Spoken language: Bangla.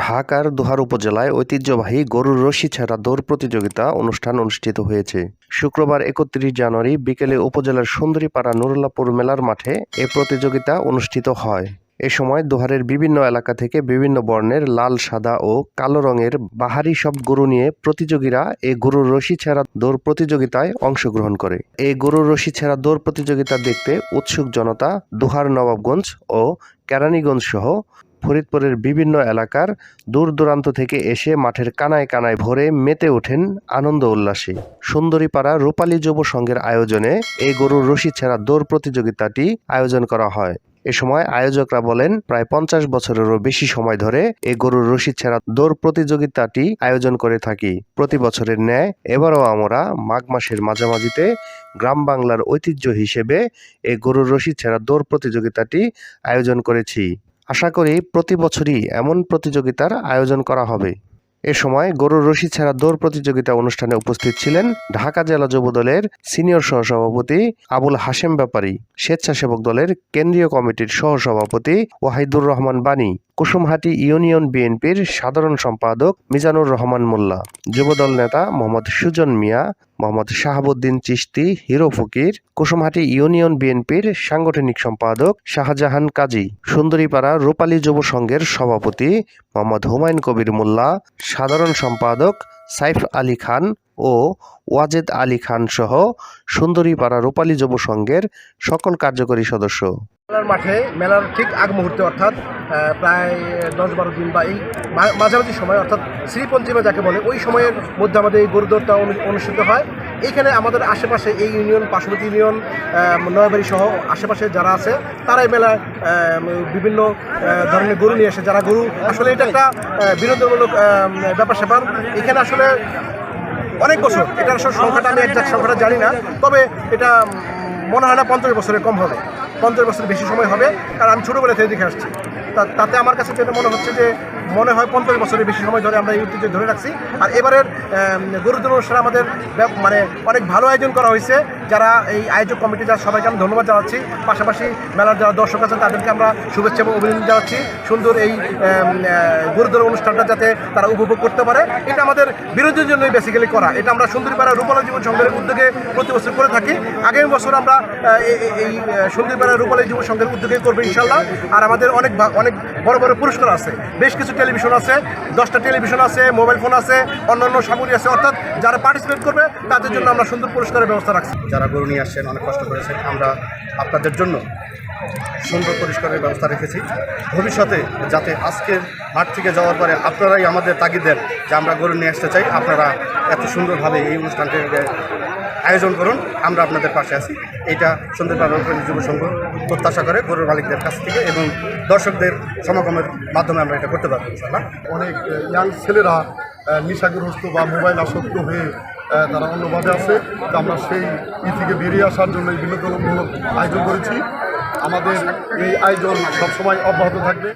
ঢাকার দোহার উপজেলায় ঐতিহ্যবাহী গরুর রশি ছেঁড়া দৌড় প্রতিযোগিতা অনুষ্ঠান অনুষ্ঠিত হয়েছে। শুক্রবার ৩১ জানুয়ারি বিকেলে উপজেলার সুন্দরীপাড়া নুরুল্লাহপুর মেলার মাঠে এ প্রতিযোগিতা অনুষ্ঠিত হয়। এ সময় দোহারের বিভিন্ন এলাকা থেকে বিভিন্ন বর্ণের লাল, সাদা ও কালো রঙের বাহারি সব গরু নিয়ে প্রতিযোগীরা এই গরুর রশি ছেঁড়া দৌড় প্রতিযোগিতায় অংশগ্রহণ করে। এই গরুর রশি ছেঁড়া দৌড় প্রতিযোগিতা দেখতে উৎসুক জনতা দোহার, নবাবগঞ্জ ও কেরানীগঞ্জ সহ ফরিদপুরের বিভিন্ন এলাকার দূর দূরান্ত থেকে এসে মাঠের কানায় কানায় ভরে মেতে ওঠেন আনন্দ উল্লাসে। সুন্দরীপাড়া রূপালী যুব সংঘের আয়োজনে এই গরুর রশি ছেঁড়া দৌড় প্রতিযোগিতাটি আয়োজন করা হয়। এ সময় আয়োজকরা বলেন, প্রায় 50 বছরেরও বেশি সময় ধরে এই গরুর রশি ছেঁড়া দৌড় প্রতিযোগিতাটি আয়োজন করে থাকি। প্রতি বছরের ন্যায় এবারও আমরা মাঘ মাসের মাঝামাঝিতে গ্রাম বাংলার ঐতিহ্য হিসেবে এই গরুর রশি ছেঁড়া দৌড় প্রতিযোগিতাটি আয়োজন করেছি। আশা করি প্রতি বছরই এমন প্রতিযোগিতার আয়োজন করা হবে। এ সময় গরুর রশি ছেঁড়া দৌড় প্রতিযোগিতা অনুষ্ঠানে উপস্থিত ছিলেন ঢাকা জেলা যুবদলের সিনিয়র সহসভাপতি আবুল হাশেম ব্যাপারী, স্বেচ্ছাসেবক দলের কেন্দ্রীয় কমিটির সহসভাপতি ওয়াহিদুর রহমান বানী, কুসুমহাটি ইউনিয়ন বিএনপির সাধারণ সম্পাদক মিজানুর রহমান মোল্লা, যুবদল নেতা মোহাম্মদ সুজন মিয়া, মোহাম্মদ শাহাবুদ্দিন চিশতি, হিরো ফকির, কুসুমহাটি ইউনিয়ন বিএনপির সাংগঠনিক সম্পাদক শাহজাহান কাজী, সুন্দরীপাড়া রূপালী যুব সংঘের সভাপতি মোহাম্মদ হুমায়ুন কবির মোল্লা, সাধারণ সম্পাদক সাইফ আলী খান ও ওয়াজেদ আলী খান সহ সুন্দরীপাড়া রূপালী যুব সংঘের সকল কার্যকরী সদস্য। মেলার মাঠে মেলার ঠিক আগ মুহূর্তে অর্থাৎ প্রায় 10-12 দিন বা এই মাঝামাঝি সময় অর্থাৎ শ্রীপঞ্চমী যাকে বলে ওই সময়ের মধ্যে আমাদের এই গরুদৌড়টা অনুষ্ঠিত হয়। এইখানে আমাদের আশেপাশে এই ইউনিয়ন, পার্শ্ববর্তী ইউনিয়ন, নয়াবাড়ি সহ আশেপাশে যারা আছে তারা এই মেলায় বিভিন্ন ধরনের গরু নিয়ে আসে। যারা গরু আসলে এটা একটা বিনোদনমূলক ব্যাপার স্যাপার। এখানে আসলে অনেক বছর, এটার আসলে সংখ্যাটা আমি একজাক্ট সংখ্যাটা জানি না, তবে এটা মনে হয় না 50 বছরের কম হবে, 50 বছরের বেশি সময় হবে, কারণ আমি ছোটোবেলা থেকে দেখে আসছি। তাতে আমার কাছে যেটা মনে হচ্ছে যে মনে হয় 50 বছরের বেশি সময় ধরে আমরা এই ঐতিহ্য ধরে রাখছি। আর এবারের গরুদৌড় অনুষ্ঠানে আমাদের মানে অনেক ভালো আয়োজন করা হয়েছে। যারা এই আয়োজক কমিটি, যারা সবাইকে আমি ধন্যবাদ জানাচ্ছি। পাশাপাশি মেলার যারা দর্শক আছেন তাদেরকে আমরা শুভেচ্ছা এবং অভিনন্দন জানাচ্ছি। সুন্দর এই গরুদৌড় অনুষ্ঠানটা যাতে তারা উপভোগ করতে পারে, এটা আমাদের বিরোধীর জন্যই বেসিক্যালি করা। এটা আমরা সুন্দরীপাড়া রূপালী যুব সংঘের উদ্যোগে প্রতি বছর করে থাকি। আগামী বছর আমরা এই সুন্দরীপাড়া রূপালী যুব সংঘের উদ্যোগে করবো ইনশাল্লাহ। আর আমাদের অনেক বড় বড় পুরস্কার আছে, বেশ কিছু টেলিভিশন আছে, 10টা টেলিভিশন আছে, মোবাইল ফোন আছে, অন্যান্য সামগ্রী আছে। অর্থাৎ যারা পার্টিসিপেট করবে তাদের জন্য আমরা সুন্দর পুরস্কারের ব্যবস্থা রাখছি। যারা গরু নিয়ে আসছেন, অনেক কষ্ট করেছেন, আমরা আপনাদের জন্য সুন্দর পুরস্কারের ব্যবস্থা রেখেছি। ভবিষ্যতে যাতে আজকের হাট থেকে যাওয়ার পরে আপনারাই আমাদের তাগিদ দেন যে আমরা গরু নিয়ে আসতে চাই, আপনারা এত সুন্দরভাবে এই অনুষ্ঠানটিকে আয়োজন করুন, আমরা আপনাদের পাশে আছি। এইটা সুন্দরপাড়া রূপালী যুব সংঘ প্রত্যাশা করে গরুর মালিকদের কাছ থেকে এবং দর্শকদের সমাগমের মাধ্যমে আমরা এটা করতে পারবো ইনশাআল্লাহ। অনেক ইয়াং ছেলেরা নেশাগ্রস্ত বা মোবাইল আসক্ত হয়ে তারা অন্যভাবে আছে। তো আমরা সেই থেকে বেরিয়ে আসার জন্য এই বিনোদনমূলক আয়োজন করেছি। আমাদের এই আয়োজন সবসময় অব্যাহত থাকবে।